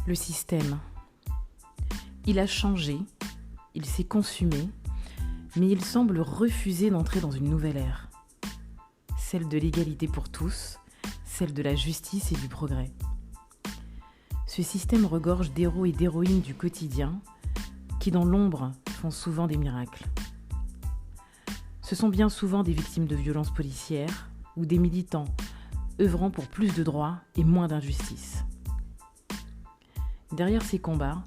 Le système. Il a changé, il s'est consumé, mais il semble refuser d'entrer dans une nouvelle ère. Celle de l'égalité pour tous, celle de la justice et du progrès. Ce système regorge d'héros et d'héroïnes du quotidien qui, dans l'ombre, font souvent des miracles. Ce sont bien souvent des victimes de violences policières ou des militants œuvrant pour plus de droits et moins d'injustice. Derrière ces combats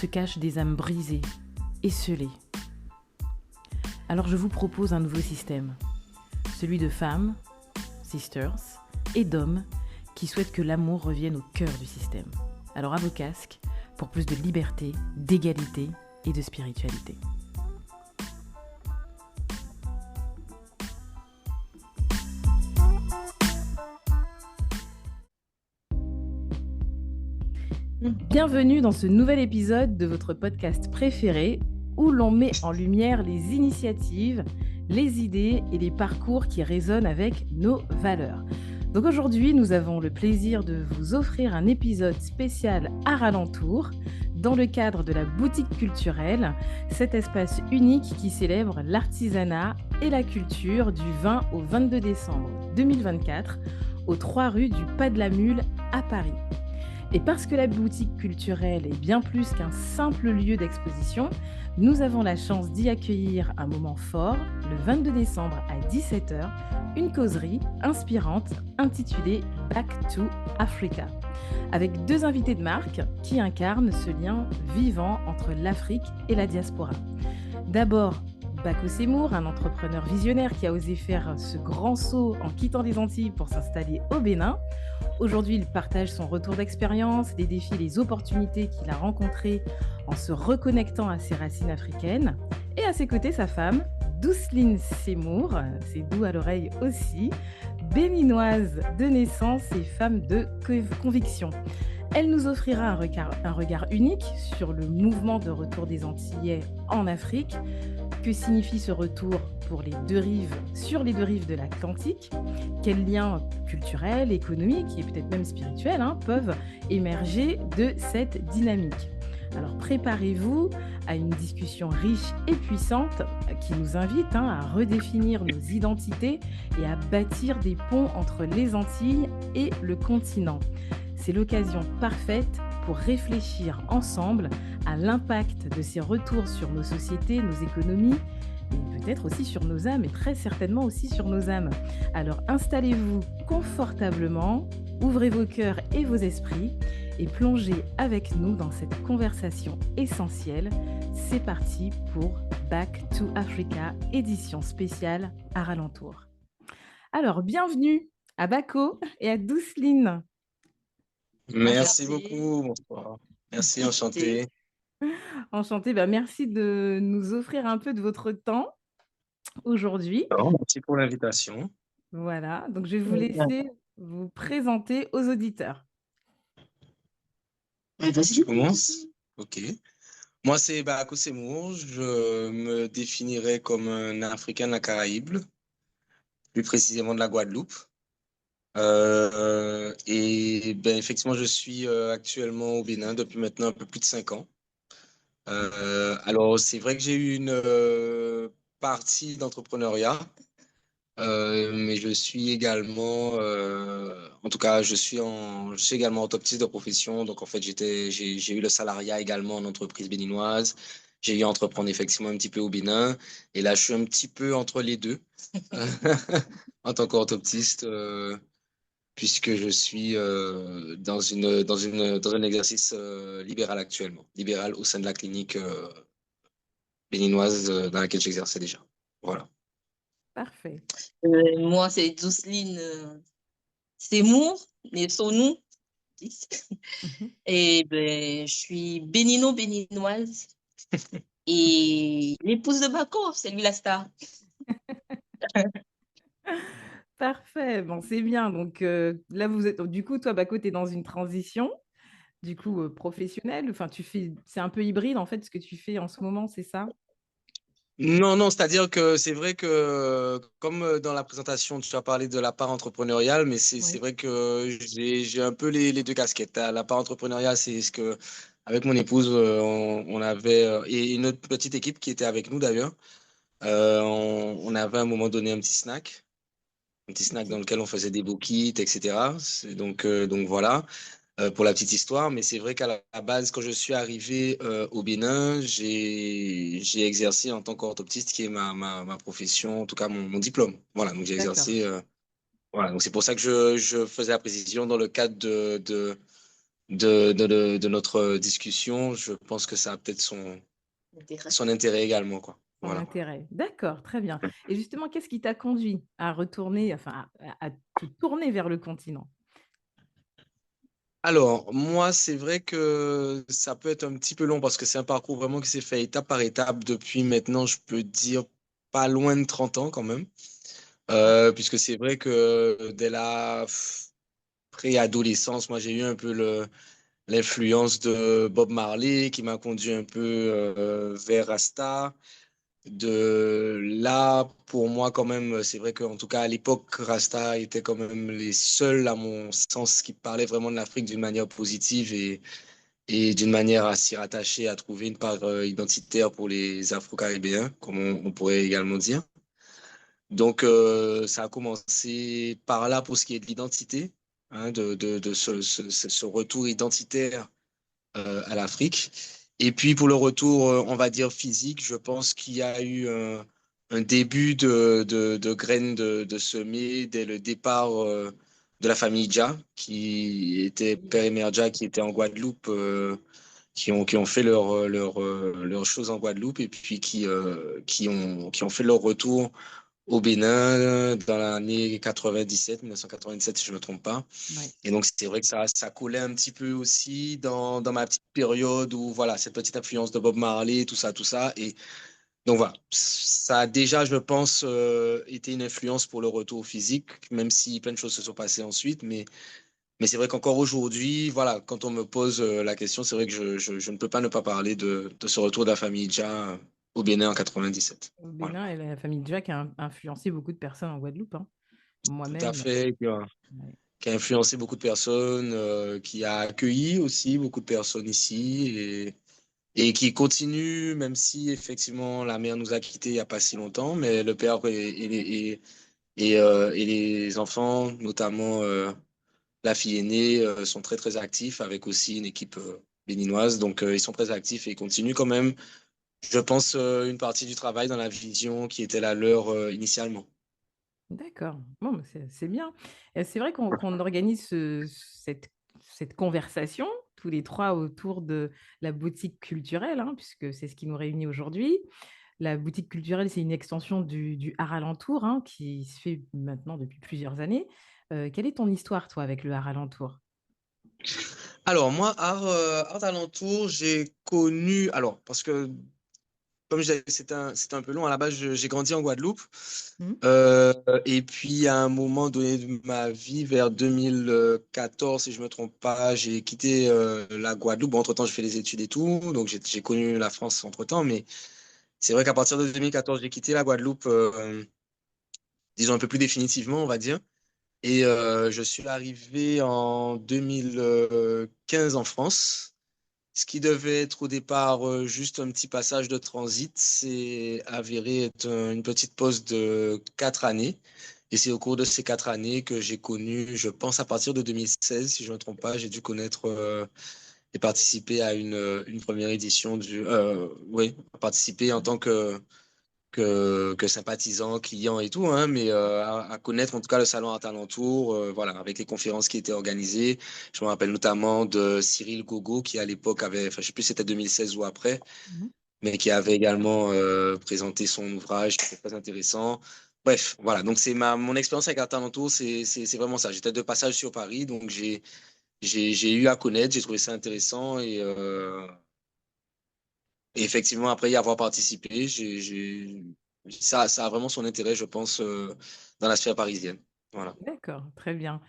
se cachent des âmes brisées, esseulées. Alors je vous propose un nouveau système, celui de femmes, sisters, et d'hommes qui souhaitent que l'amour revienne au cœur du système. Alors à vos casques pour plus de liberté, d'égalité et de spiritualité. Bienvenue dans ce nouvel épisode de votre podcast préféré où l'on met en lumière les initiatives, les idées et les parcours qui résonnent avec nos valeurs. Donc aujourd'hui, nous avons le plaisir de vous offrir un épisode spécial Art Alentour dans le cadre de la boutique culturelle, cet espace unique qui célèbre l'artisanat et la culture du 20 au 22 décembre 2024 aux 3 rues du Pas de la Mule à Paris. Et parce que la boutique culturelle est bien plus qu'un simple lieu d'exposition, nous avons la chance d'y accueillir un moment fort, le 22 décembre à 17h, une causerie inspirante intitulée Back to Africa, avec 2 invités de marque qui incarnent ce lien vivant entre l'Afrique et la diaspora. D'abord, Bako Semour, un entrepreneur visionnaire qui a osé faire ce grand saut en quittant les Antilles pour s'installer au Bénin. Aujourd'hui, il partage son retour d'expérience, les défis, les opportunités qu'il a rencontrées en se reconnectant à ses racines africaines. Et à ses côtés, sa femme, Douceline Semour, c'est doux à l'oreille aussi, béninoise de naissance et femme de conviction. Elle nous offrira un regard unique sur le mouvement de retour des Antillais en Afrique. Que signifie ce retour pour sur les 2 rives de l'Atlantique? Quels liens culturels, économiques et peut-être même spirituels peuvent émerger de cette dynamique? Alors préparez-vous à une discussion riche et puissante qui nous invite à redéfinir nos identités et à bâtir des ponts entre les Antilles et le continent. C'est l'occasion parfaite pour réfléchir ensemble à l'impact de ces retours sur nos sociétés, nos économies, et peut-être aussi sur nos âmes, et très certainement aussi sur nos âmes. Alors installez-vous confortablement, ouvrez vos cœurs et vos esprits, et plongez avec nous dans cette conversation essentielle. C'est parti pour Back to Africa, édition spéciale Art Alentour. Alors, bienvenue à Bako et à Douceline. Merci beaucoup, bonsoir. Merci, enchanté. Enchantée, merci de nous offrir un peu de votre temps aujourd'hui. Merci pour l'invitation. Voilà, donc je vais vous laisser vous présenter aux auditeurs. Vas-y, je commence. Ok. Moi, c'est Bako Semour. Je me définirais comme un Africain de la Caraïbe, plus précisément de la Guadeloupe. Effectivement, je suis actuellement au Bénin depuis maintenant un peu plus de 5 ans. Alors, c'est vrai que j'ai eu une partie d'entrepreneuriat, mais je suis également, en tout cas, je suis également orthoptiste de profession. Donc, en fait, j'ai eu le salariat également en entreprise béninoise. J'ai eu à entreprendre effectivement un petit peu au Bénin. Et là, je suis un petit peu entre les deux en tant qu'orthoptiste. Puisque je suis dans un exercice libéral actuellement, libéral au sein de la clinique béninoise dans laquelle j'exerçais déjà. Voilà. Parfait. Moi, c'est Douceline Semour, mais son nom. Et je suis béninoise et l'épouse de Bako, c'est lui la star. Parfait, bon, c'est bien. Donc là, vous êtes, du coup, toi, Bako, tu es dans une transition, du coup, professionnelle. Enfin, c'est un peu hybride, en fait, ce que tu fais en ce moment, c'est ça? Non, non, c'est-à-dire que c'est vrai que, comme dans la présentation, tu as parlé de la part entrepreneuriale, mais c'est Oui. vrai que j'ai un peu les deux casquettes. La part entrepreneuriale, c'est ce que, avec mon épouse, on avait, et une autre petite équipe qui était avec nous d'ailleurs, on avait à un moment donné un petit snack dans Ok. lequel on faisait des bookies, etc. Donc voilà. Pour la petite histoire, mais c'est vrai qu'à la base, quand je suis arrivé au Bénin, j'ai exercé en tant qu'orthoptiste, qui est ma profession, en tout cas mon diplôme. Voilà, donc j'ai D'accord. exercé. Voilà, donc c'est pour ça que je faisais la précision dans le cadre de notre discussion. Je pense que ça a peut-être Intérêt. son intérêt également, quoi. Son Voilà. intérêt. D'accord, très bien. Et justement, qu'est-ce qui t'a conduit à retourner, enfin, à te tourner vers le continent? Alors, moi, c'est vrai que ça peut être un petit peu long parce que c'est un parcours vraiment qui s'est fait étape par étape depuis maintenant, je peux dire, pas loin de 30 ans quand même. Ah, Puisque c'est vrai que dès la préadolescence, moi j'ai eu un peu l'influence de Bob Marley qui m'a conduit un peu vers Rasta. De là, pour moi quand même, c'est vrai qu'en tout cas à l'époque, Rasta était quand même les seuls, à mon sens, qui parlaient vraiment de l'Afrique d'une manière positive et d'une manière à s'y rattacher, à trouver une part identitaire pour les Afro-Caribéens, comme on pourrait également dire. Donc, ça a commencé par là pour ce qui est de l'identité, hein, de ce retour identitaire à l'Afrique. Et puis, pour le retour, on va dire physique, je pense qu'il y a eu un début de graines de semer dès le départ de la famille Dia, qui était oui. père et mère Dia, qui étaient en Guadeloupe, qui ont fait leur choses en Guadeloupe et puis qui ont fait leur retour au Bénin dans l'année 97, 1997, si je ne me trompe pas. Ouais. Et donc, c'est vrai que ça collait un petit peu aussi dans ma petite période où, voilà, cette petite influence de Bob Marley, tout ça, tout ça. Et donc, voilà, ça a déjà, je pense, été une influence pour le retour physique, même si plein de choses se sont passées ensuite. Mais c'est vrai qu'encore aujourd'hui, voilà, quand on me pose la question, c'est vrai que je ne peux pas ne pas parler de ce retour de la famille Dia au Bénin en 97. Au Voilà. Bénin, et la famille Jack a influencé beaucoup de personnes en Guadeloupe, hein. Tout à Moi-même. fait. Ouais. Qui a influencé beaucoup de personnes, qui a accueilli aussi beaucoup de personnes ici et qui continue, même si effectivement la mère nous a quittés il n'y a pas si longtemps, mais le père et les enfants, notamment la fille aînée, sont très très actifs avec aussi une équipe béninoise. Donc ils sont très actifs et ils continuent quand même, je pense, une partie du travail dans la vision qui était la leur initialement. D'accord. Bon, bah, c'est bien. Et c'est vrai qu'on organise cette conversation tous les trois autour de la boutique culturelle, hein, puisque c'est ce qui nous réunit aujourd'hui. La boutique culturelle, c'est une extension du Art Alentour, hein, qui se fait maintenant depuis plusieurs années. Quelle est ton histoire, toi, avec le Art Alentour? Alors, moi, art alentour, j'ai connu. Alors, parce que, comme je disais, c'est un peu long. À la base, j'ai grandi en Guadeloupe. Hmm. Euh, et puis, à un moment donné de ma vie, vers 2014, si je me trompe pas, j'ai quitté la Guadeloupe. Bon, entre-temps, j'ai fait des études et tout. Donc, j'ai connu la France entre-temps. Mais c'est vrai qu'à partir de 2014, j'ai quitté la Guadeloupe, disons un peu plus définitivement, on va dire. Et je suis arrivé en 2015 en France. Ce qui devait être au départ juste un petit passage de transit, c'est avéré être une petite pause de 4 années. Et c'est au cours de ces 4 années que j'ai connu, je pense à partir de 2016, si je ne me trompe pas, j'ai dû connaître et participer à une première édition oui, participer en tant que sympathisant, client et tout, hein, mais à connaître en tout cas le salon Art Alentour, voilà, avec les conférences qui étaient organisées. Je me rappelle notamment de Cyril Gogo qui à l'époque avait, enfin je sais plus si c'était 2016 ou après, Mhm. mais qui avait également présenté son ouvrage qui était très intéressant. Bref, voilà, donc c'est mon expérience avec Art Alentour, c'est vraiment ça. J'étais de passage sur Paris, donc j'ai eu à connaître, j'ai trouvé ça intéressant et effectivement, après y avoir participé, ça a vraiment son intérêt, je pense, dans la sphère parisienne. Voilà. D'accord, très bien.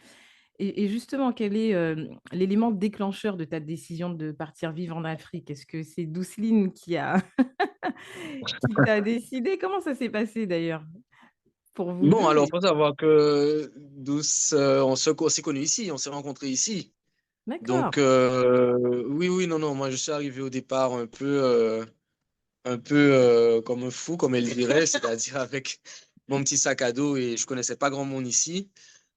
Et justement, quel est l'élément déclencheur de ta décision de partir vivre en Afrique? Est-ce que c'est Douceline qui a qui t'a décidé? Comment ça s'est passé d'ailleurs pour vous Bon, deux? alors, faut savoir que Douce, on s'est connus ici, on s'est rencontrés ici. D'accord. Donc, oui, oui, non, non, moi, je suis arrivé au départ un peu comme un fou, comme elle dirait, c'est-à-dire avec mon petit sac à dos et je connaissais pas grand monde ici.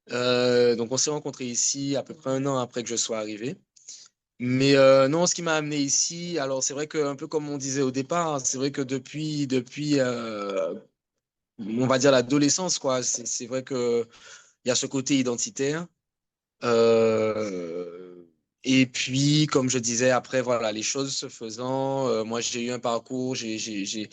Donc, on s'est rencontrés ici à peu près un an après que je sois arrivé. Mais non, ce qui m'a amené ici, alors c'est vrai que un peu comme on disait au départ, c'est vrai que depuis on va dire l'adolescence, quoi, c'est vrai que il y a ce côté identitaire. Euh, et puis, comme je disais, après, voilà, les choses se faisant, moi j'ai eu un parcours, j'ai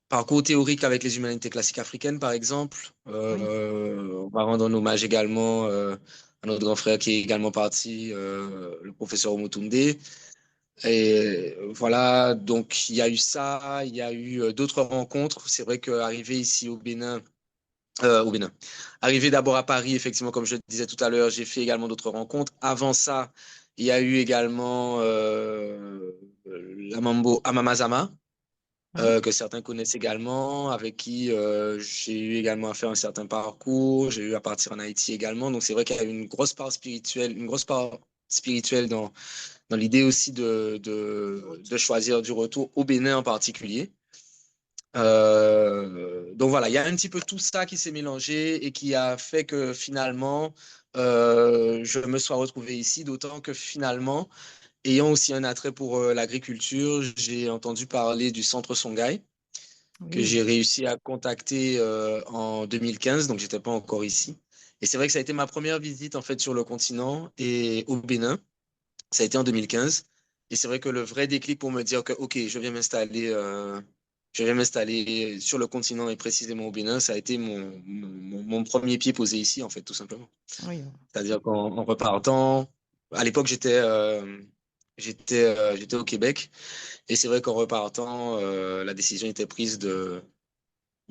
parcours théorique avec les humanités classiques africaines, par exemple. Oui. On va rendre un hommage également à notre grand frère qui est également parti, le professeur Omotunde. Et voilà, donc il y a eu ça, il y a eu d'autres rencontres. C'est vrai qu'arrivé ici au Bénin, arrivé d'abord à Paris, effectivement, comme je le disais tout à l'heure, j'ai fait également d'autres rencontres. Avant ça, il y a eu également la Mambo Amamazama Oui. que certains connaissent également, avec qui j'ai eu également à faire un certain parcours. J'ai eu à partir en Haïti également. Donc c'est vrai qu'il y a eu une grosse part spirituelle dans l'idée aussi de choisir du retour au Bénin en particulier. Donc voilà, il y a un petit peu tout ça qui s'est mélangé et qui a fait que finalement, je me sois retrouvé ici, d'autant que finalement, ayant aussi un attrait pour l'agriculture, j'ai entendu parler du centre Songhai que Oui. j'ai réussi à contacter en 2015, donc j'étais pas encore ici. Et c'est vrai que ça a été ma première visite en fait sur le continent et au Bénin. Ça a été en 2015. Et c'est vrai que le vrai déclic pour me dire que ok, je viens m'installer sur le continent et précisément au Bénin, ça a été mon premier pied posé ici en fait, tout simplement. Oui. C'est-à-dire qu'en repartant, à l'époque j'étais au Québec et c'est vrai qu'en repartant, la décision était prise de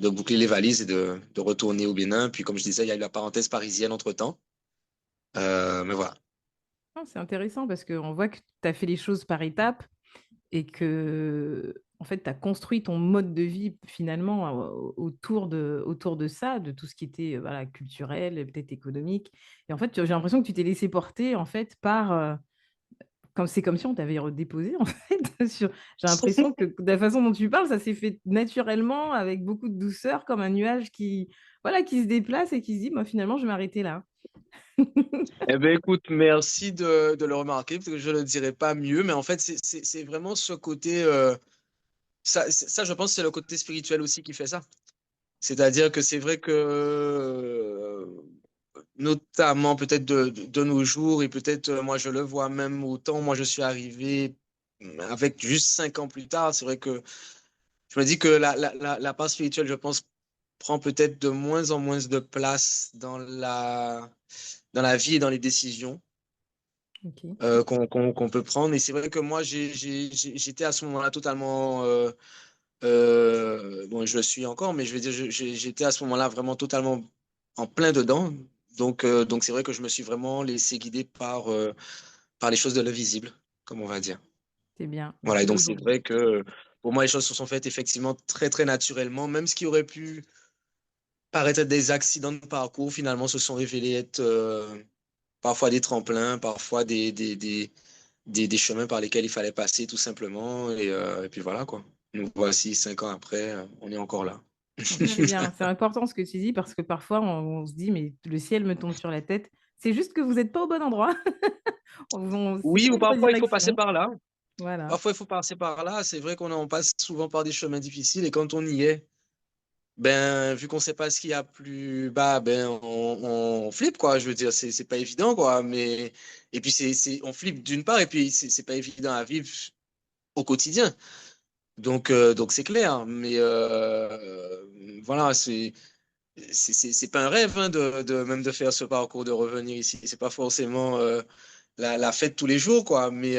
boucler les valises et de retourner au Bénin. Puis, comme je disais, il y a eu la parenthèse parisienne entre-temps. Mais voilà. Ah, c'est intéressant parce qu'on voit que tu as fait les choses par étapes et que en fait, tu as construit ton mode de vie finalement autour de ça, de tout ce qui était voilà, culturel, et peut-être économique. Et en fait, j'ai l'impression que tu t'es laissé porter en fait par, comme c'est comme si on t'avait redéposé en fait. J'ai l'impression que de la façon dont tu parles, ça s'est fait naturellement, avec beaucoup de douceur, comme un nuage qui, voilà, qui se déplace et qui se dit, moi finalement, je vais m'arrêter là. Eh bien, écoute, merci de le remarquer, parce que je ne le dirais pas mieux, mais en fait, c'est vraiment ce côté, ça, je pense, c'est le côté spirituel aussi qui fait ça. C'est-à-dire que c'est vrai que, notamment peut-être de nos jours, et peut-être moi je le vois même autant, moi je suis arrivé avec juste 5 ans plus tard, c'est vrai que je me dis que la part spirituelle, je pense, prend peut-être de moins en moins de place dans la vie et dans les décisions Ok. qu'on peut prendre. Et c'est vrai que moi, j'étais à ce moment-là totalement, bon, je le suis encore, mais je veux dire, j'étais à ce moment-là vraiment totalement en plein dedans. Donc c'est vrai que je me suis vraiment laissé guider par les choses de l'invisible, comme on va dire. C'est bien. Voilà, et Et donc c'est aujourd'hui, vrai que pour moi, les choses se sont faites effectivement très, très naturellement, même ce qui aurait pu paraître être des accidents de parcours, finalement, se sont révélés être parfois des tremplins, parfois des chemins par lesquels il fallait passer tout simplement. Et puis voilà, quoi. Nous voici 5 ans après, on est encore là. c'est bien. C'est important ce que tu dis parce que parfois on se dit, mais le ciel me tombe sur la tête. C'est juste que vous n'êtes pas au bon endroit. C'est Oui, pas ou une parfois il faut passer redirection. par là. Voilà. Parfois il faut passer par là. C'est vrai qu'on passe souvent par des chemins difficiles et quand on y est, ben, vu qu'on sait pas ce qu'il y a plus bas, ben, on flippe, quoi. Je veux dire, c'est pas évident, quoi. Mais, et puis on flippe d'une part et puis c'est pas évident à vivre au quotidien. Donc c'est clair. Mais, voilà, c'est pas un rêve hein, même de faire ce parcours de revenir ici. C'est pas forcément la fête tous les jours, quoi. Mais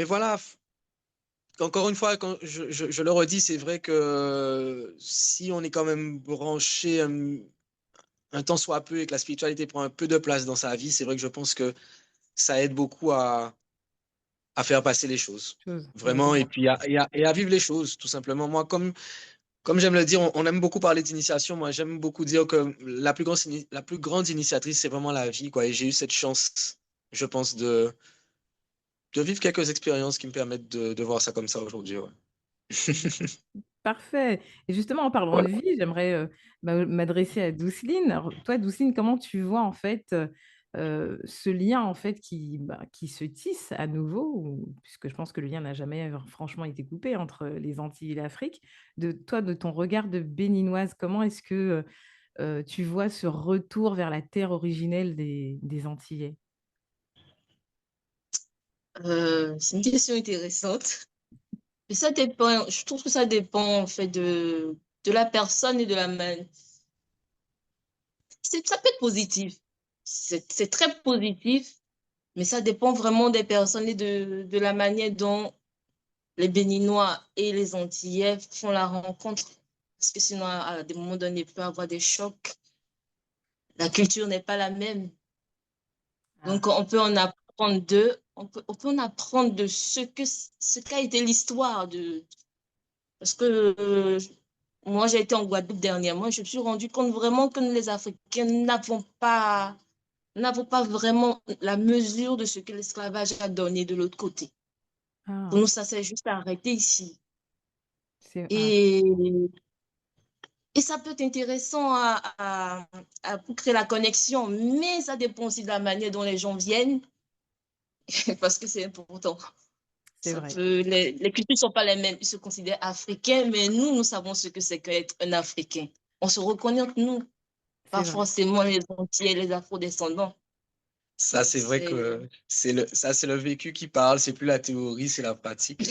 voilà, encore une fois, quand je le redis, c'est vrai que si on est quand même branché un temps soit peu et que la spiritualité prend un peu de place dans sa vie, c'est vrai que je pense que ça aide beaucoup à faire passer les choses. Chose. Ouais, je Vraiment, et vois. puis à vivre les choses, tout simplement. Moi, comme j'aime le dire, on aime beaucoup parler d'initiation. Moi, j'aime beaucoup dire que la plus grande initiatrice, c'est vraiment la vie, quoi. Et j'ai eu cette chance, je pense, de vivre quelques expériences qui me permettent de voir ça comme ça aujourd'hui, ouais. Parfait. Et justement, en parlant de Voilà. vie, j'aimerais m'adresser à Douceline. Alors, toi, Douceline, comment tu vois en fait ce lien en fait qui se tisse à nouveau, puisque je pense que le lien n'a jamais franchement été coupé entre les Antilles et l'Afrique. De toi, de ton regard de béninoise, comment est-ce que tu vois ce retour vers la terre originelle des Antillais? C'est une question intéressante. Mais ça dépend, je trouve que ça dépend en fait de la personne et de la main. Ça peut être positif. C'est très positif, mais ça dépend vraiment des personnes et de la manière dont les Béninois et les Antillais font la rencontre. Parce que sinon, à des moments donnés, il peut y avoir des chocs. La culture n'est pas la même. Ah, Donc, on peut en apprendre d'eux. On peut en apprendre de ce qu'a été l'histoire de. Parce que moi, j'ai été en Guadeloupe dernièrement. Je me suis rendu compte vraiment que nous, les Africains, n'avons pas vraiment la mesure de ce que l'esclavage a donné de l'autre côté. Pour ah, nous, ça s'est juste arrêté ici. ah, Et, et ça peut être intéressant pour créer la connexion, mais ça dépend aussi de la manière dont les gens viennent, parce que c'est important. c'est vrai. Les cultures ne sont pas les mêmes. Ils se considèrent africains, mais nous savons ce que c'est qu'être un Africain. On se reconnaît entre nous, C'est pas vrai. forcément les Antillais, les Afro-descendants. Ça, c'est vrai C'est... que c'est le vécu qui parle, c'est plus la théorie, c'est la pratique.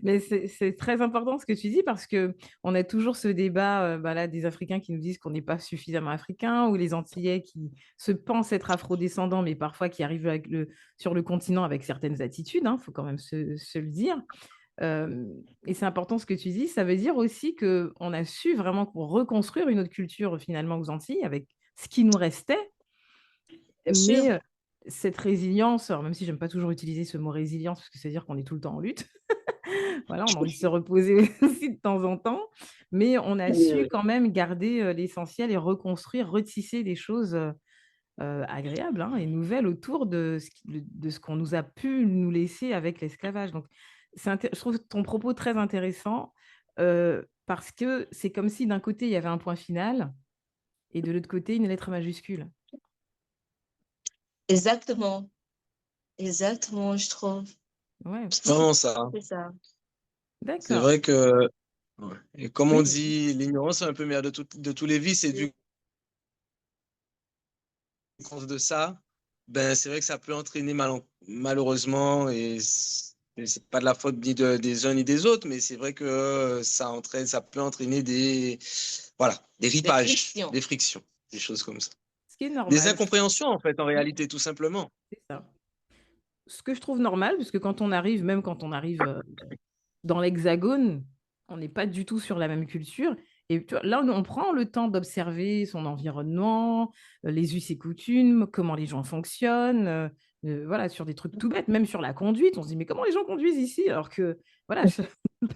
Mais c'est très important ce que tu dis parce que on a toujours ce débat là, des Africains qui nous disent qu'on n'est pas suffisamment africains ou les Antillais qui se pensent être afrodescendants mais parfois qui arrivent sur le continent avec certaines attitudes, il faut quand même se le dire. Euh, et c'est important ce que tu dis, ça veut dire aussi qu'on a su vraiment reconstruire une autre culture finalement aux Antilles avec ce qui nous restait, Bien sûr. mais cette résilience, alors même si j'aime pas toujours utiliser ce mot résilience parce que ça veut dire qu'on est tout le temps en lutte, voilà, on a envie de se reposer aussi de temps en temps, mais on a Oui, su oui. quand même garder l'essentiel et reconstruire, retisser des choses agréables et nouvelles autour de ce qu'on nous a pu nous laisser avec l'esclavage. Donc, je trouve ton propos très intéressant parce que c'est comme si d'un côté, il y avait un point final et de l'autre côté, une lettre majuscule. Exactement. Exactement, je trouve. Ouais, Vraiment ça, hein. C'est ça. C'est d'accord. vrai que, ouais. Et comme on Oui, dit, l'ignorance est un peu mère de tous les vices, et du coup de ça, ben, c'est vrai que ça peut entraîner malheureusement, et c'est pas de la faute des uns ni des autres, mais c'est vrai que ça peut entraîner voilà, des Des ripages, frictions. des frictions, des choses comme ça. ce qui est Des normal. incompréhensions, en fait, en Oui, réalité, tout simplement. c'est ça. Ce que je trouve normal, parce que quand on arrive, même quand on arrive dans l'Hexagone, on n'est pas du tout sur la même culture. Et tu vois, là, on prend le temps d'observer son environnement, les us et coutumes, comment les gens fonctionnent, voilà, sur des trucs tout bêtes, même sur la conduite. On se dit, mais comment les gens conduisent ici? Alors que, voilà,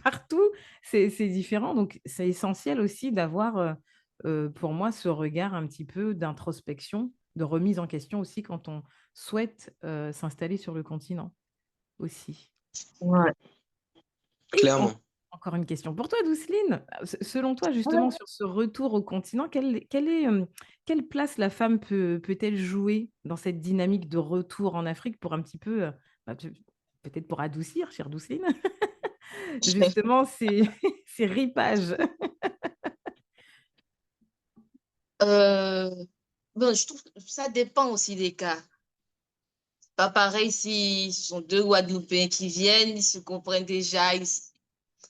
partout, c'est différent. Donc, c'est essentiel aussi d'avoir, pour moi, ce regard un petit peu d'introspection, de remise en question aussi quand on souhaite s'installer sur le continent aussi. Ouais. Et Clairement. encore une question pour toi, Douceline. Selon toi, justement, Ouais. sur ce retour au continent, quelle place la femme peut-elle jouer dans cette dynamique de retour en Afrique pour un petit peu, peut-être pour adoucir, chère Douceline, justement, ces ripages? Euh, bon, je trouve que ça dépend aussi des cas. Pas pareil si ce sont deux Guadeloupéens qui viennent, ils se comprennent déjà,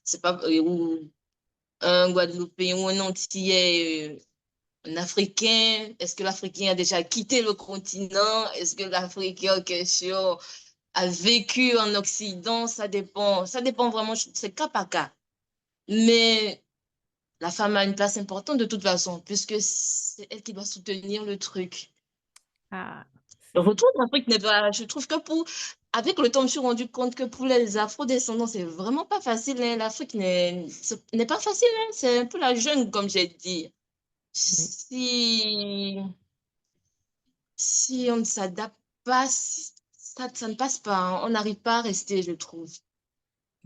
c'est pas, ou un Guadeloupéen ou un Antillais, un Africain. Est-ce que l'Africain a déjà quitté le continent? Est-ce que l'Africain en question a vécu en Occident, ça dépend vraiment, c'est cas par cas. Mais la femme a une place importante de toute façon, puisque c'est elle qui doit soutenir le truc. Ah, Le c'est ça. retour d'Afrique n'est pas, je trouve que avec le temps, je me suis rendu compte que pour les afro-descendants, c'est vraiment pas facile, hein. L'Afrique n'est pas facile, hein. C'est un peu la jungle, comme j'ai dit. Oui. Si on ne s'adapte pas, ça ne passe pas, hein. On n'arrive pas à rester, je trouve.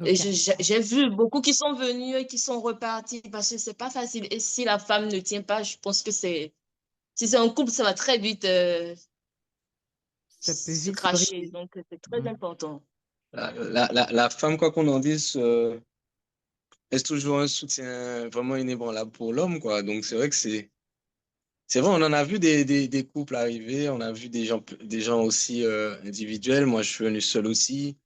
Et Donc, j'ai vu beaucoup qui sont venus et qui sont repartis parce que c'est pas facile. Et si la femme ne tient pas, je pense que si c'est un couple, ça va très vite ça peut se vite se cracher. briser. Donc, c'est très Mm. important. La femme, quoi qu'on en dise, est toujours un soutien vraiment inébranlable pour l'homme, quoi. Donc, c'est vrai que c'est vrai, on en a vu des couples arriver, on a vu des gens aussi individuels. Moi, je suis venu seul aussi.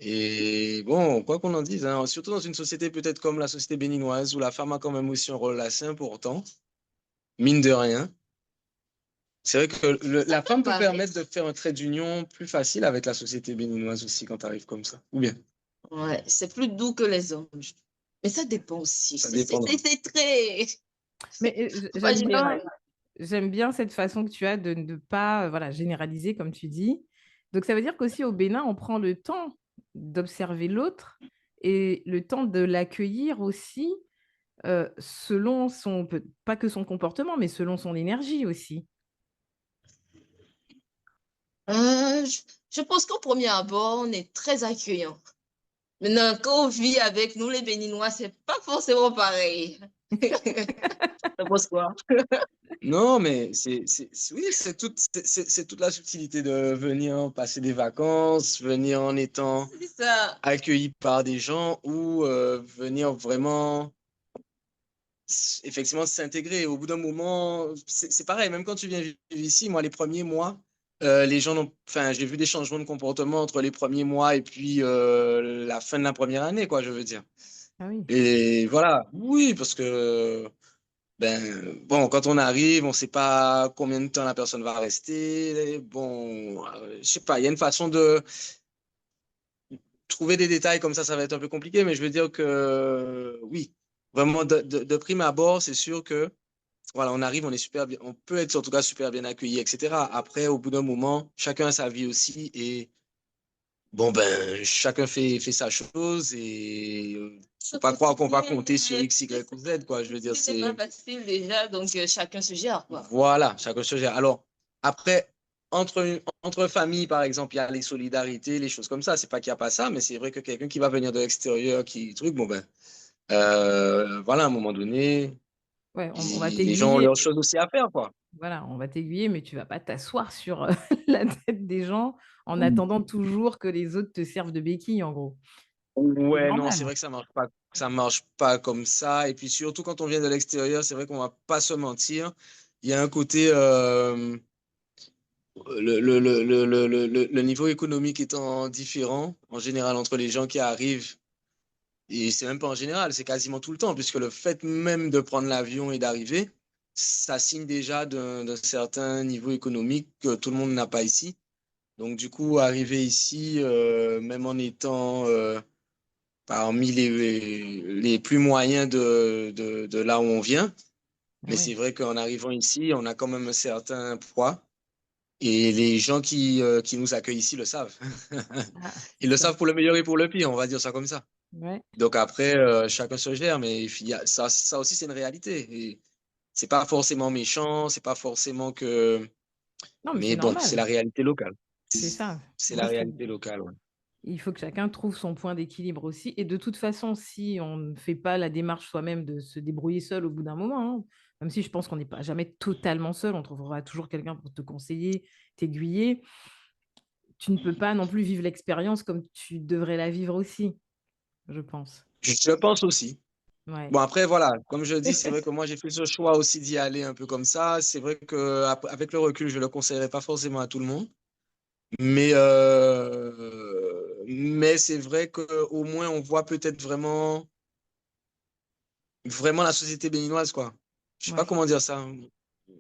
Et bon, quoi qu'on en dise, hein, surtout dans une société peut-être comme la société béninoise, où la femme a quand même aussi un rôle assez important, mine de rien. C'est vrai que Ça la peut femme peut paraître. permettre de faire un trait d'union plus facile avec la société béninoise aussi quand tu arrives comme ça. Ou bien, Ouais, c'est plus doux que les hommes. Mais ça dépend aussi. ça dépendra. C'est très. Mais Faut pas généraliser. j'aime bien cette façon que tu as de ne pas voilà, généraliser, comme tu dis. Donc, ça veut dire qu'aussi au Bénin, on prend le temps d'observer l'autre et le temps de l'accueillir aussi selon pas que son comportement, mais selon son énergie aussi. Euh, je, je pense qu'au premier abord, on est très accueillant. Maintenant, quand on vit avec nous, les Béninois, c'est pas forcément pareil. Ça pense quoi? Non, mais oui, c'est toute la subtilité de venir passer des vacances, venir en étant C'est ça. accueilli par des gens ou venir vraiment, effectivement, s'intégrer. Au bout d'un moment, c'est pareil, même quand tu viens vivre ici, moi, les premiers mois, les gens n'ont, enfin, j'ai vu des changements de comportement entre les premiers mois et puis la fin de la première année, quoi, je veux dire. Ah oui. Et voilà, oui, parce que ben, bon, quand on arrive, on ne sait pas combien de temps la personne va rester. Bon, je sais pas, il y a une façon de trouver des détails comme ça va être un peu compliqué, mais je veux dire que oui, vraiment, de prime abord, c'est sûr que voilà, on arrive, on est super bien, on peut être en tout cas super bien accueilli, etc. Après, au bout d'un moment, chacun a sa vie aussi et bon, ben, chacun fait sa chose et Le faut pas croire qu'on va quotidien compter sur X, Y ou Z, quoi. Je veux dire, n'est pas c'est facile déjà, donc chacun se gère, quoi. voilà, chacun se gère. Alors, après, entre familles, par exemple, il y a les solidarités, les choses comme ça. C'est pas qu'il n'y a pas ça, mais c'est vrai que quelqu'un qui va venir de l'extérieur, qui truc, bon ben, voilà, à un moment donné, Ouais, on va les gens ont t'aiguiller. leurs choses aussi à faire, quoi. Voilà, on va t'aiguiller, mais tu vas pas t'asseoir sur la tête des gens en attendant toujours que les autres te servent de béquille, en gros. C'est Ouais, non, c'est normal. vrai que ça marche pas comme ça. Et puis surtout quand on vient de l'extérieur, c'est vrai qu'on va pas se mentir. Il y a un côté, le niveau économique étant différent en général entre les gens qui arrivent. Et c'est même pas en général, c'est quasiment tout le temps, puisque le fait même de prendre l'avion et d'arriver, ça signe déjà d'un certain niveau économique que tout le monde n'a pas ici. Donc du coup, arriver ici, même en étant parmi les plus moyens de là où on vient, Ah mais oui. c'est vrai qu'en arrivant ici, on a quand même un certain poids. Et les gens qui nous accueillent ici le savent. Ah, Ils c'est le ça. savent pour le meilleur et pour le pire, on va dire ça comme ça. Ouais. Donc après, chacun se gère, mais ça aussi, c'est une réalité. Et c'est pas forcément méchant, c'est pas forcément que. Non, mais c'est Mais bon, c'est normal. la réalité locale. C'est ça. C'est Moi, la je trouve. réalité locale, ouais. Il faut que chacun trouve son point d'équilibre aussi. Et de toute façon, si on ne fait pas la démarche soi-même de se débrouiller seul au bout d'un moment, hein, même si je pense qu'on n'est pas jamais totalement seul, on trouvera toujours quelqu'un pour te conseiller, t'aiguiller, tu ne peux pas non plus vivre l'expérience comme tu devrais la vivre aussi, je pense. Je pense aussi. Ouais. Bon, après, voilà, comme je dis, c'est vrai que moi, j'ai fait ce choix aussi d'y aller un peu comme ça. C'est vrai que avec le recul, je ne le conseillerais pas forcément à tout le monde. Mais c'est vrai qu'au moins, on voit peut-être vraiment la société béninoise, quoi. Je sais pas Ouais. comment dire ça.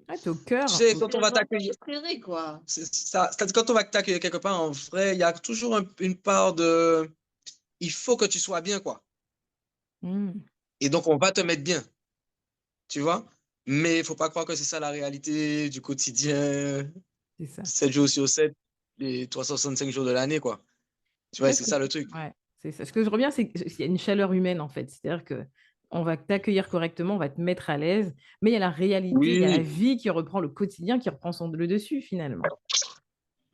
Ah, t'es au Tu cœur. sais, quand on va t'accueillir, Préféré, quoi. c'est ça. C'est-à-dire, quand on va t'accueillir quelque part, en vrai, il y a toujours une part de. Il faut que tu sois bien, quoi. Hmm, Et donc, on va te mettre bien, tu vois. Mais il faut pas croire que c'est ça la réalité du quotidien, c'est ça. 7 jours sur 7, les 365 jours de l'année, quoi. Tu vois, Ouais, c'est ça le truc. ouais, c'est ça. Ce que je reviens, c'est qu'il y a une chaleur humaine, en fait. C'est-à-dire que on va t'accueillir correctement, on va te mettre à l'aise, mais il y a la réalité, il y a la Oui, vie qui reprend le quotidien, qui reprend le dessus, finalement.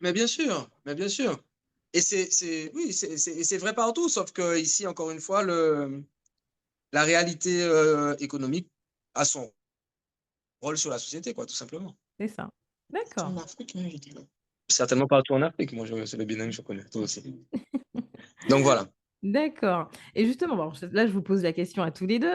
mais bien sûr, mais bien sûr. Et oui, c'est vrai partout, sauf que ici, encore une fois, la réalité économique a son rôle sur la société, quoi, tout simplement. C'est ça. En D'accord. Afrique, non, je dirais. Certainement partout en Afrique. Moi, c'est le Bénin que je connais, toi aussi. Donc voilà. D'accord. Et justement, bon, là, je vous pose la question à tous les deux.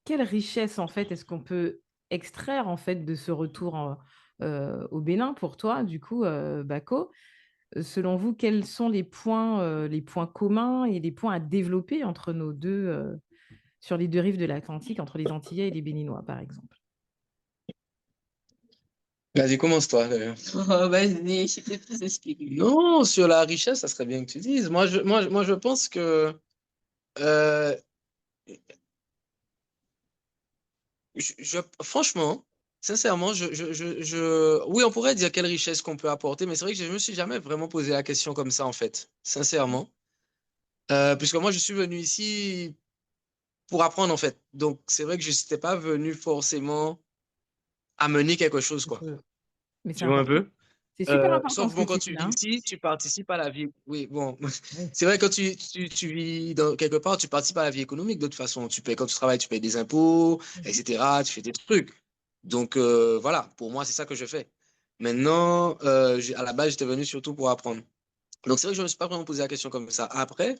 Quelle richesse, en fait, est-ce qu'on peut extraire, en fait, de ce retour au Bénin pour toi, du coup, Bako? Selon vous, quels sont les points communs et les points à développer entre nos deux, sur les deux rives de l'Atlantique, entre les Antillais et les Béninois, par exemple? Vas-y, commence-toi, d'ailleurs. Oh, vas-y, je t'ai plus expliqué. Non, sur la richesse, ça serait bien que tu dises. Moi, je pense que, euh, franchement, sincèrement, oui, on pourrait dire quelle richesse qu'on peut apporter, mais c'est vrai que je me suis jamais vraiment posé la question comme ça, en fait, sincèrement. Puisque moi, je suis venu ici pour apprendre, en fait. Donc, c'est vrai que je n'étais pas venu forcément amener quelque chose, quoi. Mais c'est Tu vois un important. peu? C'est super important Sauf ce que bon, quand tu dis tu là, vis hein. ici, tu participes à la vie. Oui, bon, Oui. c'est vrai, quand tu vis quelque part, tu participes à la vie économique de toute façon. Quand tu travailles, tu payes des impôts, etc. Tu fais des trucs. Donc, voilà, pour moi, c'est ça que je fais. Maintenant, à la base, j'étais venu surtout pour apprendre. Donc, c'est vrai que je ne me suis pas vraiment posé la question comme ça. Après,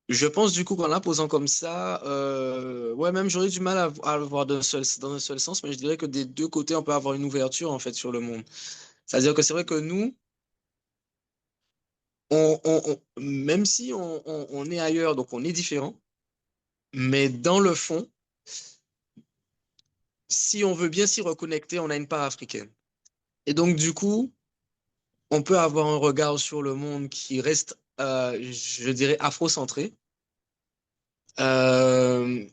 je pense du coup qu'en la posant comme ça, ouais, même j'aurais du mal à le voir dans un seul sens, mais je dirais que des deux côtés, on peut avoir une ouverture en fait sur le monde. C'est-à-dire que c'est vrai que nous, même si on est ailleurs, donc on est différent, mais dans le fond, si on veut bien s'y reconnecter, on a une part africaine. Et donc, du coup, on peut avoir un regard sur le monde qui reste, je dirais, afrocentré, euh,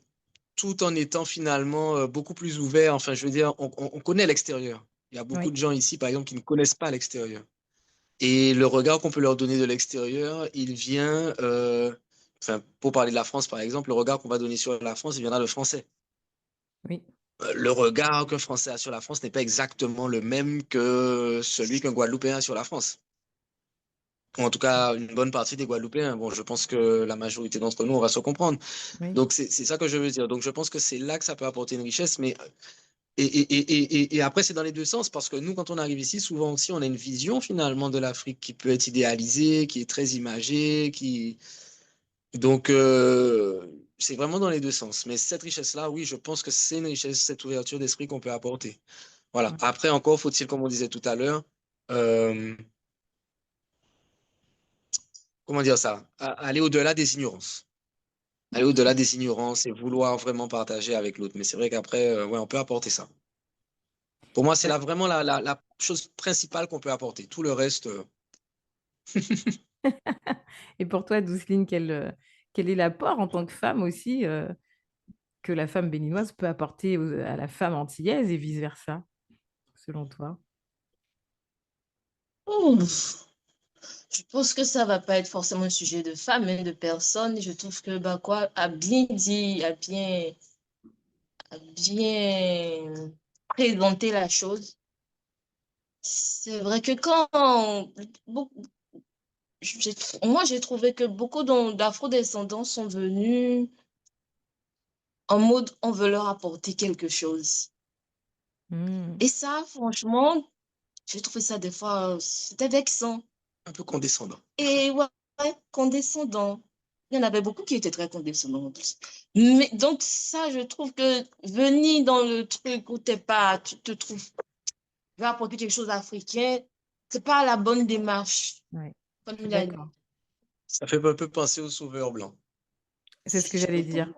tout en étant finalement beaucoup plus ouvert. Enfin, je veux dire, on connaît l'extérieur. Il y a beaucoup Oui, de gens ici, par exemple, qui ne connaissent pas l'extérieur. Et le regard qu'on peut leur donner de l'extérieur, il vient, enfin, pour parler de la France, par exemple, le regard qu'on va donner sur la France, il viendra de français. oui, Le regard qu'un Français a sur la France n'est pas exactement le même que celui qu'un Guadeloupéen a sur la France. Ou en tout cas, une bonne partie des Guadeloupéens. Bon, je pense que la majorité d'entre nous, on va se comprendre. oui. Donc, c'est ça que je veux dire. Donc, je pense que c'est là que ça peut apporter une richesse. Mais, et après, c'est dans les deux sens, parce que nous, quand on arrive ici, souvent aussi, on a une vision finalement de l'Afrique qui peut être idéalisée, qui est très imagée, qui. Donc, c'est vraiment dans les deux sens. Mais cette richesse-là, oui, je pense que c'est une richesse, cette ouverture d'esprit qu'on peut apporter. Voilà. Ouais. Après, encore faut-il, comme on disait tout à l'heure, euh, comment dire ça, aller au-delà des ignorances. Aller Ok. au-delà des ignorances et vouloir vraiment partager avec l'autre. Mais c'est vrai qu'après, ouais, on peut apporter ça. Pour moi, c'est Ouais. là vraiment la chose principale qu'on peut apporter. Tout le reste, Et pour toi, Douceline, quel est l'apport en tant que femme aussi que la femme béninoise peut apporter à la femme antillaise et vice-versa, selon toi? Ouf. Je pense que ça va pas être forcément un sujet de femme, mais de personne. Je trouve que Bakwa a bien dit, a bien présenté la chose. C'est vrai que beaucoup- moi, j'ai trouvé que beaucoup d'afro-descendants sont venus en mode on veut leur apporter quelque chose. Hmm. Et ça, franchement, j'ai trouvé ça des fois, c'était vexant. un peu condescendant. Et ouais, ouais, condescendant. Il y en avait beaucoup qui étaient très condescendants en plus. Mais donc, ça, je trouve que venir dans le truc où t'es pas, tu te trouves, tu vas apporter quelque chose d'africain, c'est pas la bonne démarche, Ouais, comme je suis il a dit. d'accord. Ça fait un peu penser au sauveur blanc. C'est ce que j'allais dire.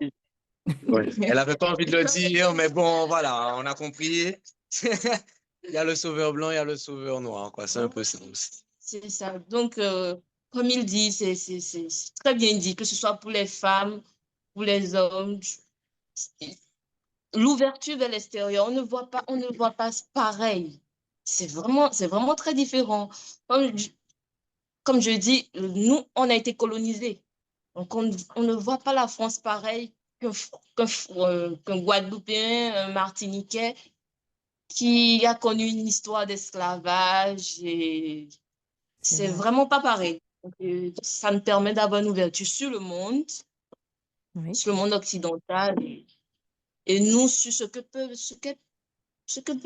Ouais. Elle n'avait pas envie de le dire, mais bon, voilà, on a compris. Il y a le sauveur blanc, il y a le sauveur noir, quoi. C'est un peu ça aussi. C'est ça. Donc, comme il dit, c'est très bien dit, que ce soit pour les femmes, pour les hommes. L'ouverture vers l'extérieur, on ne voit pas pareil. C'est vraiment très différent. Comme, comme je dis, nous, on a été colonisés. Donc, on ne voit pas la France pareil qu'un Guadeloupéen, un Martiniquais qui a connu une histoire d'esclavage. Et C'est c'est vrai. vraiment pas pareil. Donc, ça me permet d'avoir une ouverture Oui. sur le monde occidental et nous sur ce que peut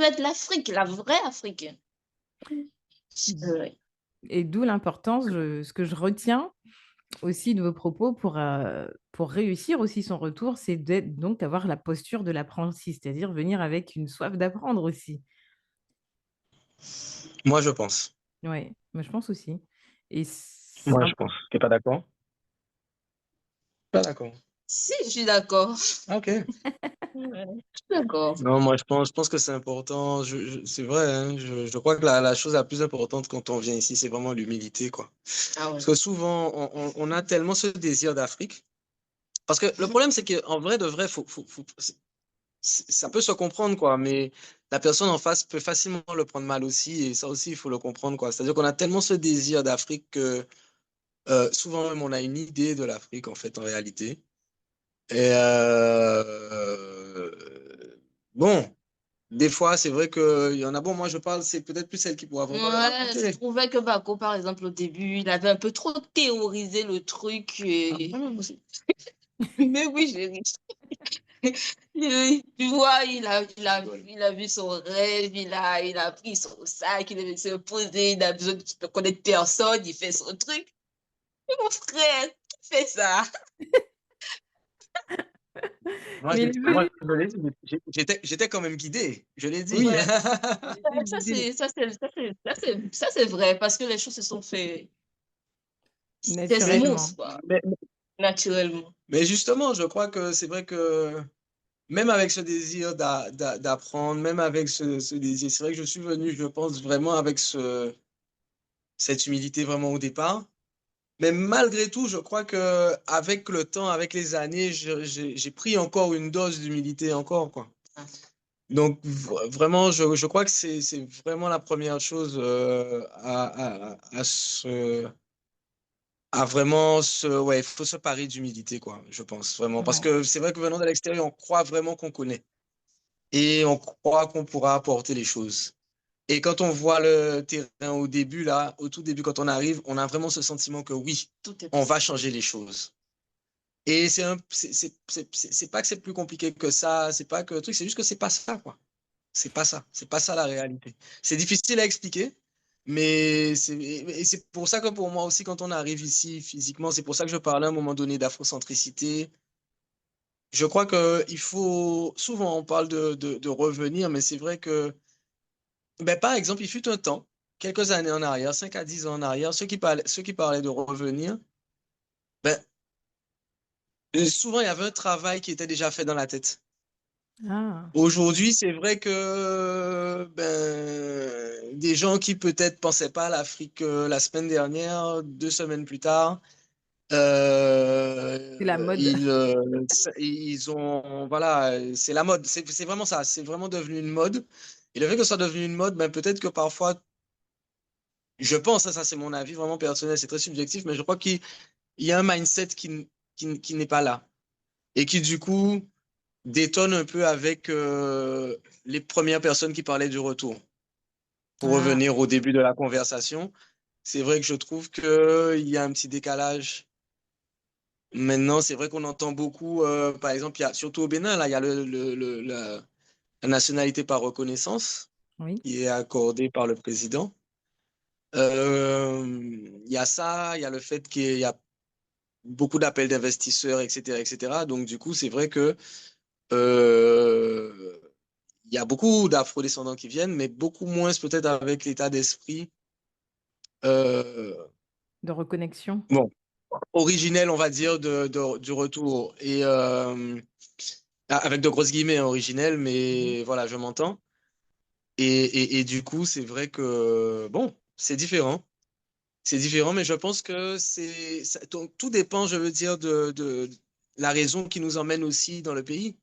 être l'Afrique, la vraie Afrique. Ouais. Et d'où l'importance, ce que je retiens aussi de vos propos pour réussir aussi son retour, c'est donc d'avoir la posture de l'apprenti, c'est-à-dire venir avec une soif d'apprendre aussi. Moi, je pense. Oui, moi je pense aussi. Et c'est Moi, je pense. Tu n'es pas d'accord? Pas d'accord. Si, je suis d'accord. Ok. Ouais, je suis d'accord. Non, moi, je pense que c'est important. C'est vrai, hein, je crois que la chose la plus importante quand on vient ici, c'est vraiment l'humilité, quoi. Ah ouais. Parce que souvent, on a tellement ce désir d'Afrique. Parce que le problème, c'est qu'en vrai de vrai, ça peut se comprendre, quoi. Mais la personne en face peut facilement le prendre mal aussi. Et ça aussi, il faut le comprendre, quoi. C'est-à-dire qu'on a tellement ce désir d'Afrique que souvent même, on a une idée de l'Afrique, en fait, en réalité. Et bon. Des fois, c'est vrai qu'il y en a. Bon, moi, je parle, c'est peut-être plus celle qui pourra vraiment le Ouais, je raconter. trouvais que Bako, par exemple, au début, il avait un peu trop théorisé le truc. Mais oui, j'ai ri. Tu vois, il a vu son rêve, il a pris son sac, il a se poser, il a besoin de connaître personne, il fait son truc. Mais mon frère, qui fait ça? Moi, Mais il est venu. je l'ai dit, j'étais quand même guidé. Je l'ai dit. Oui, Ouais. il était guidé Ça, c'est vrai, parce que les choses se sont faites c'est smooth, naturellement. quoi, Mais, naturellement. mais justement, je crois que c'est vrai que même avec ce désir d'apprendre, même avec ce désir, c'est vrai que je suis venu, je pense, vraiment avec cette humilité vraiment au départ. Mais malgré tout, je crois que avec le temps, avec les années, j'ai pris encore une dose d'humilité encore, quoi. Ah. Donc vraiment, je crois que c'est vraiment la première chose à vraiment ouais, il faut se parer d'humilité, quoi, je pense, vraiment. Parce Ouais. que c'est vrai que venant de l'extérieur, on croit vraiment qu'on connaît et on croit qu'on pourra apporter les choses. Et quand on voit le terrain au début, là, au tout début, quand on arrive, on a vraiment ce sentiment que oui, Tout est on va possible. changer les choses. Et c'est pas que c'est plus compliqué que ça, c'est pas que le truc, c'est juste que c'est pas ça, quoi. C'est pas ça la réalité. C'est difficile à expliquer, mais et c'est pour ça que pour moi aussi, quand on arrive ici physiquement, c'est pour ça que je parlais à un moment donné d'afrocentricité. Je crois que il faut, souvent on parle de revenir, mais c'est vrai que, ben, par exemple, il fut un temps, quelques années en arrière, 5 à 10 ans en arrière, ceux qui parlaient de revenir, ben, souvent il y avait un travail qui était déjà fait dans la tête. Ah, Aujourd'hui, c'est vrai que ben, des gens qui peut-être pensaient pas à l'Afrique la semaine dernière, 2 semaines plus tard, c'est la mode. ils ont, voilà, c'est la mode, c'est vraiment ça, c'est vraiment devenu une mode. Et le fait que ce soit devenu une mode, ben, peut-être que parfois, je pense, hein, ça c'est mon avis vraiment personnel, c'est très subjectif, mais je crois qu'il y a un mindset qui n'est pas là. Et qui du coup détonne un peu avec les premières personnes qui parlaient du retour. Pour Ah, revenir au début de la conversation, c'est vrai que je trouve qu'il y a un petit décalage. Maintenant, c'est vrai qu'on entend beaucoup, par exemple, surtout au Bénin, là, il y a la nationalité par reconnaissance oui. qui est accordée par le président. Il y a ça, il y a le fait qu'il y a beaucoup d'appels d'investisseurs, etc., etc. Donc, du coup, c'est vrai que euh, il y a beaucoup d'afro-descendants qui viennent, mais beaucoup moins peut-être avec l'état d'esprit. Euh, De reconnexion. bon, originel, on va dire, du retour. Et avec de grosses guillemets, hein, originel, mais voilà, je m'entends. Et du coup, c'est vrai que, bon, c'est différent. C'est différent, mais je pense que tout dépend, je veux dire, de la raison qui nous emmène aussi dans le pays.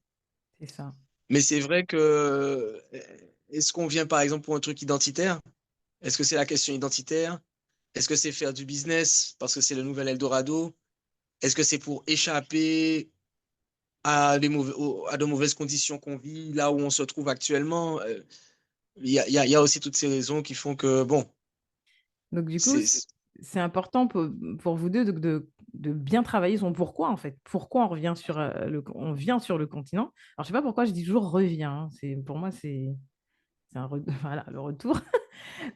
C'est ça. Mais c'est vrai que, est-ce qu'on vient par exemple pour un truc identitaire? Est-ce que c'est la question identitaire? Est-ce que c'est faire du business parce que c'est le nouvel Eldorado? Est-ce que c'est pour échapper à de mauvaises conditions qu'on vit là où on se trouve actuellement? Il y a aussi toutes ces raisons qui font que, bon, Donc, du coup, c'est, c'est important pour vous deux de bien travailler son pourquoi, en fait. Pourquoi on revient on vient sur le continent. Alors, je sais pas pourquoi je dis toujours revient, hein. Pour moi, c'est voilà, le retour.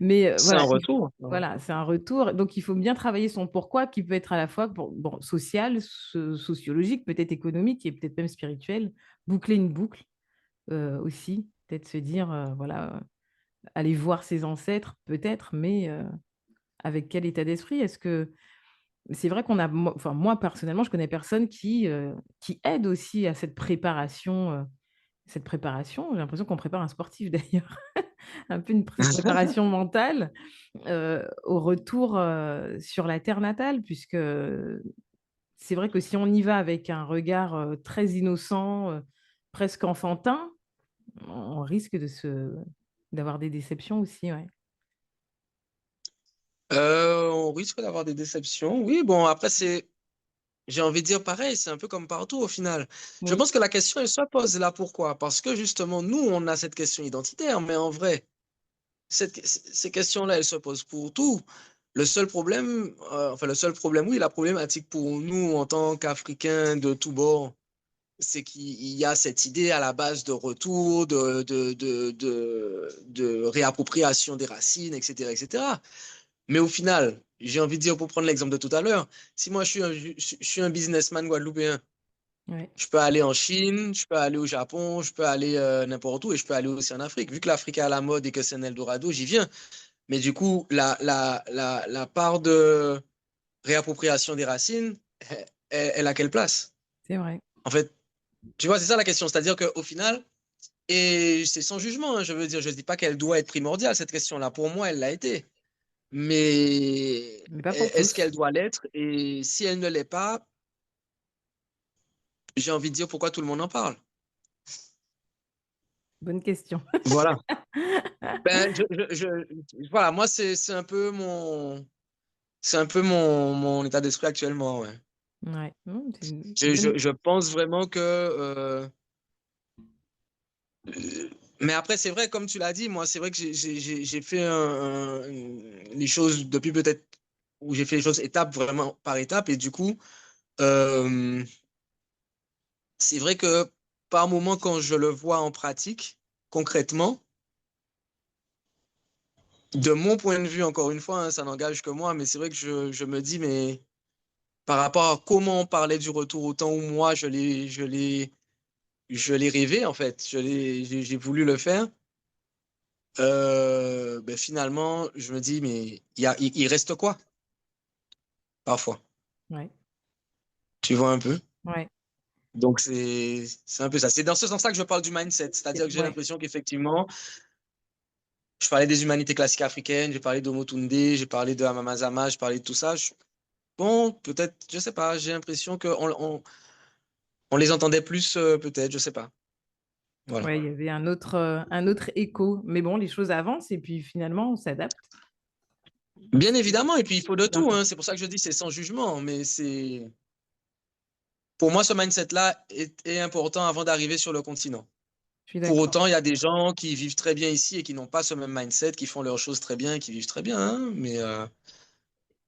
Mais c'est un retour. voilà, c'est un retour. Donc, il faut bien travailler son pourquoi qui peut être à la fois bon, social, sociologique, peut-être économique et peut-être même spirituel. Boucler une boucle aussi. Peut-être se dire, voilà, aller voir ses ancêtres, peut-être, mais avec quel état d'esprit? Est-ce que c'est vrai qu'on a, enfin moi personnellement, je connais personne qui aide aussi à cette préparation. Cette préparation, j'ai l'impression qu'on prépare un sportif d'ailleurs, un peu une préparation mentale au retour sur la terre natale, puisque c'est vrai que si on y va avec un regard très innocent, presque enfantin, on risque d'avoir des déceptions aussi, ouais. On risque d'avoir des déceptions. Oui, bon, après, j'ai envie de dire pareil, c'est un peu comme partout au final. Je Oui, pense que la question, elle se pose là. Pourquoi? Parce que justement, nous, on a cette question identitaire, mais en vrai, ces questions-là, elles se posent pour tout. Le seul problème, oui, la problématique pour nous en tant qu'Africains de tous bords, c'est qu'il y a cette idée à la base de retour, de réappropriation des racines, etc., etc. Mais au final, j'ai envie de dire, pour prendre l'exemple de tout à l'heure, si moi je suis un businessman guadeloupéen, ouais, je peux aller en Chine, je peux aller au Japon, je peux aller n'importe où et je peux aller aussi en Afrique. Vu que l'Afrique est à la mode et que c'est un Eldorado, j'y viens. Mais du coup, la part de réappropriation des racines, elle a quelle place? c'est vrai. En fait, tu vois, c'est ça la question. C'est-à-dire qu'au final, et c'est sans jugement, hein, je veux dire, je ne dis pas qu'elle doit être primordiale, cette question-là. Pour moi, elle l'a été. Mais Mais pas pour est-ce tous. qu'elle doit l'être? Et si elle ne l'est pas, j'ai envie de dire pourquoi tout le monde en parle. Bonne question. Voilà. Ben, voilà, moi, c'est un peu mon état d'esprit actuellement, ouais. Ouais. C'est une bonne. Je pense vraiment que, mais après, c'est vrai, comme tu l'as dit, moi, c'est vrai que j'ai fait les choses depuis peut-être, où j'ai fait les choses étape, vraiment par étape, et du coup, euh, c'est vrai que par moment, quand je le vois en pratique, concrètement, de mon point de vue, encore une fois, hein, ça n'engage que moi, mais c'est vrai que je me dis, mais par rapport à comment on parlait du retour au temps où moi, je l'ai rêvé, en fait, j'ai voulu le faire, ben finalement, je me dis, mais il reste quoi, parfois? Ouais. Tu vois un peu? Ouais. Donc, c'est un peu ça. C'est dans ce sens-là que je parle du mindset. C'est-à-dire que j'ai Ouais. l'impression qu'effectivement, je parlais des humanités classiques africaines, j'ai parlé d'Omotunde, j'ai parlé de Amamazama, j'ai parlé de tout ça. Bon, peut-être, je sais pas, j'ai l'impression qu'on on les entendait plus, peut-être, je sais pas. Voilà. Ouais, il y avait un autre écho. Mais bon, les choses avancent et puis finalement, on s'adapte. Bien évidemment, et puis il faut de C'est tout, important. hein. C'est pour ça que je dis c'est sans jugement, mais c'est pour moi ce mindset-là est important avant d'arriver sur le continent. Je suis Pour d'accord. autant, il y a des gens qui vivent très bien ici et qui n'ont pas ce même mindset, qui font leurs choses très bien et qui vivent très bien, hein. Mais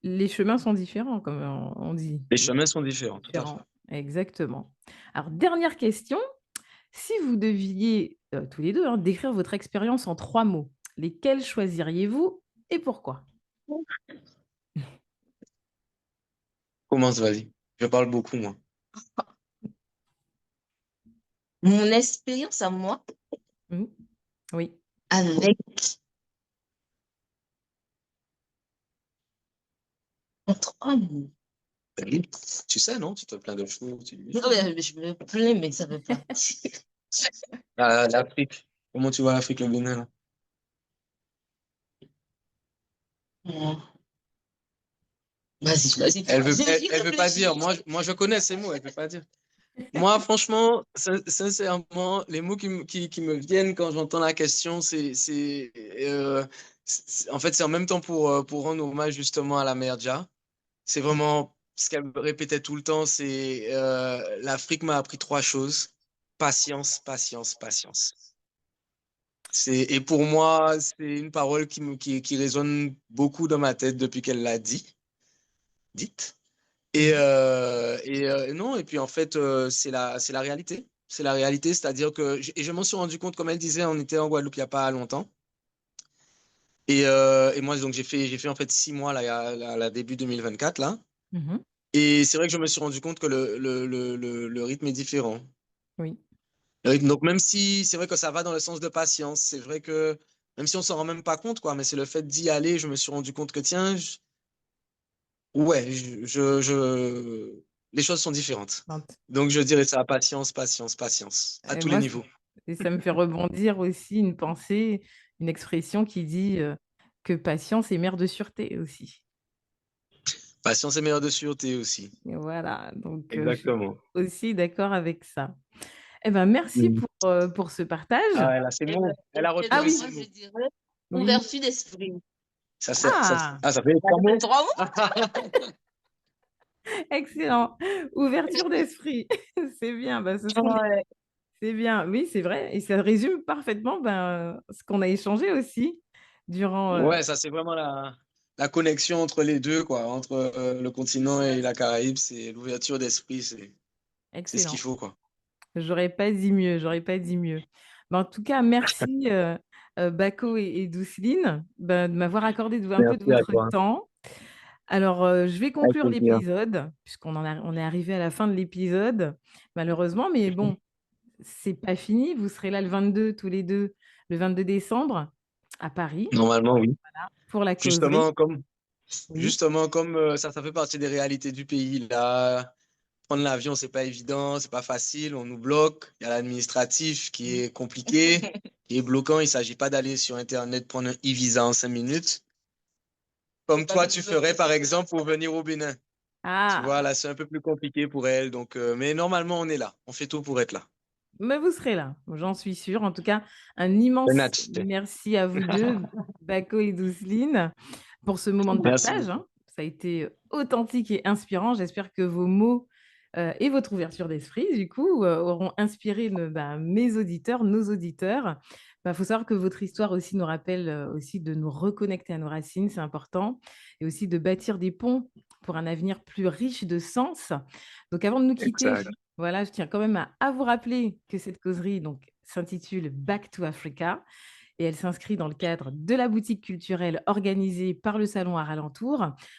Les chemins sont différents, comme on dit. les chemins sont différents, tout à fait. Différents. Exactement. Alors, dernière question. Si vous deviez, tous les deux, hein, décrire votre expérience en 3 mots, lesquels choisiriez-vous et pourquoi? Commence, vas-y. Je parle beaucoup, moi. Mon expérience à moi Hmm. Oui. avec en 3 mots. Tu sais, non? Tu te plains de choses. Non, mais je me plains, mais ça ne veut pas. L'Afrique. Comment tu vois l'Afrique, le Bénin, là? Non. Vas-y. Elle veut pas dire. Moi, je connais ces mots, elle veut pas dire. Moi, franchement, sincèrement, les mots qui me viennent quand j'entends la question, en fait, c'est en même temps pour rendre hommage justement à la mère Dia. C'est vraiment ce qu'elle me répétait tout le temps, c'est l'Afrique m'a appris trois choses. Patience, patience, patience. Et pour moi, c'est une parole qui résonne beaucoup dans ma tête depuis qu'elle l'a dite. Non, et puis en fait, c'est la réalité. C'est la réalité, c'est-à-dire que, et je m'en suis rendu compte, comme elle disait, on était en Guadeloupe il n'y a pas longtemps. Et moi, donc, j'ai fait en fait 6 mois, là, à début 2024, là. Mhm. Et c'est vrai que je me suis rendu compte que le rythme est différent. Oui. Donc, même si c'est vrai que ça va dans le sens de patience, c'est vrai que, même si on s'en rend même pas compte, quoi, mais c'est le fait d'y aller, je me suis rendu compte que, tiens, ouais, les choses sont différentes. Donc, je dirais ça, patience, patience, patience, à Et tous les moi, niveaux. et ça me fait rebondir aussi une pensée, une expression qui dit que patience est mère de sûreté aussi. Patience est meilleure de sûreté aussi. Et voilà, donc je suis Exactement. aussi d'accord avec ça. Eh ben, merci Mhm. pour ce partage. Ah, elle a ses mots. Elle a Ah retrouvé oui, ses Moi, je mots. dirais oui. ouverture d'esprit. Ah, Ça fait 3 mots. 3 mots? excellent. Ouverture d'esprit. C'est bien. Ben, Ouais. c'est bien. Oui, c'est vrai. Et ça résume parfaitement ce qu'on a échangé aussi durant. Ouais, ça, c'est vraiment la connexion entre les deux, quoi, entre le continent et la Caraïbe. C'est l'ouverture d'esprit, c'est ce qu'il Excellent. faut, quoi. J'aurais pas dit mieux. J'aurais pas dit mieux. Ben, en tout cas, merci Bako et Douceline de m'avoir accordé un peu de Merci à votre toi. temps. Alors, je vais Avec conclure plaisir. l'épisode, on est arrivé à la fin de l'épisode, malheureusement, mais bon, c'est pas fini. Vous serez là le 22, tous les deux, le 22 décembre, à Paris, Normalement, oui. pour la causerie. Justement, comme, Oui, justement, comme ça fait partie des réalités du pays, là. Prendre l'avion, c'est pas évident, c'est pas facile, on nous bloque. Il y a l'administratif qui est compliqué, qui est bloquant. Il s'agit pas d'aller sur Internet prendre un e-visa en 5 minutes. Comme Pas toi, de tu nouvelles ferais, par réponses. exemple, pour venir au Bénin. Tu ah, vois, là, c'est un peu plus compliqué pour elle. Donc, mais normalement, on est là. On fait tout pour être là. mais vous serez là, j'en suis sûre. En tout cas, un immense Benach. merci à vous deux, Bako et Douceline, pour ce moment de Merci partage, hein. beaucoup. Ça a été authentique et inspirant. J'espère que vos mots et votre ouverture d'esprit, du coup, auront inspiré mes auditeurs, nos auditeurs. Il faut savoir que votre histoire aussi nous rappelle aussi de nous reconnecter à nos racines, c'est important, et aussi de bâtir des ponts pour un avenir plus riche de sens. Donc, avant de nous quitter, Exact. voilà, je tiens quand même à vous rappeler que cette causerie donc, s'intitule Back to Africa et elle s'inscrit dans le cadre de la boutique culturelle organisée par le Salon Art Alentour.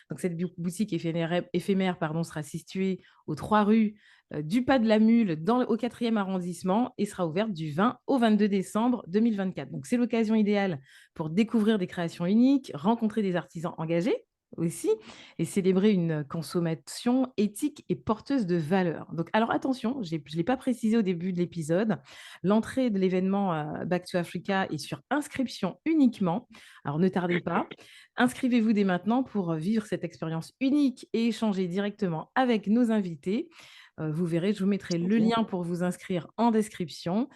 Donc, cette boutique éphémère sera située aux 3 rues du Pas de la Mule au 4e arrondissement et sera ouverte du 20 au 22 décembre 2024. Donc, c'est l'occasion idéale pour découvrir des créations uniques, rencontrer des artisans engagés aussi et célébrer une consommation éthique et porteuse de valeurs. Donc, alors attention, je ne l'ai pas précisé au début de l'épisode, l'entrée de l'événement Back to Africa est sur inscription uniquement. Alors, ne tardez pas. Inscrivez-vous dès maintenant pour vivre cette expérience unique et échanger directement avec nos invités. Vous verrez, je vous mettrai le lien pour vous inscrire en description.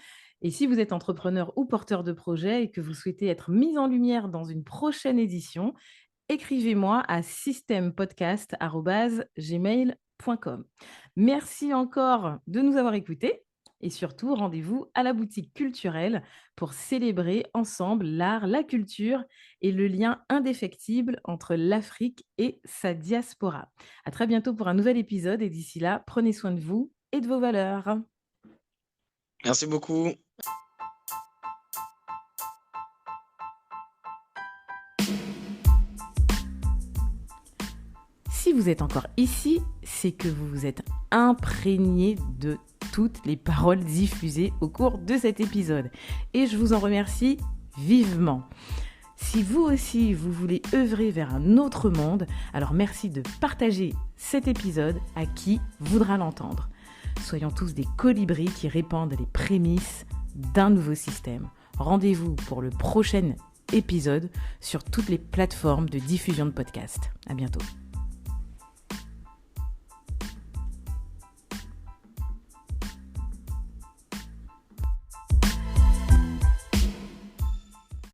Et si vous êtes entrepreneur ou porteur de projet et que vous souhaitez être mis en lumière dans une prochaine édition, écrivez-moi à systempodcast@gmail.com. Merci encore de nous avoir écoutés et surtout, rendez-vous à la boutique culturelle pour célébrer ensemble l'art, la culture et le lien indéfectible entre l'Afrique et sa diaspora. À très bientôt pour un nouvel épisode et d'ici là, prenez soin de vous et de vos valeurs. Merci beaucoup. Si vous êtes encore ici, c'est que vous vous êtes imprégné de toutes les paroles diffusées au cours de cet épisode. Et je vous en remercie vivement. Si Si vous aussi, vous voulez œuvrer vers un autre monde, alors merci de partager cet épisode à qui voudra l'entendre. Soyons tous des colibris qui répandent les prémices d'un nouveau système. Rendez-vous pour le prochain épisode sur toutes les plateformes de diffusion de podcasts. À bientôt.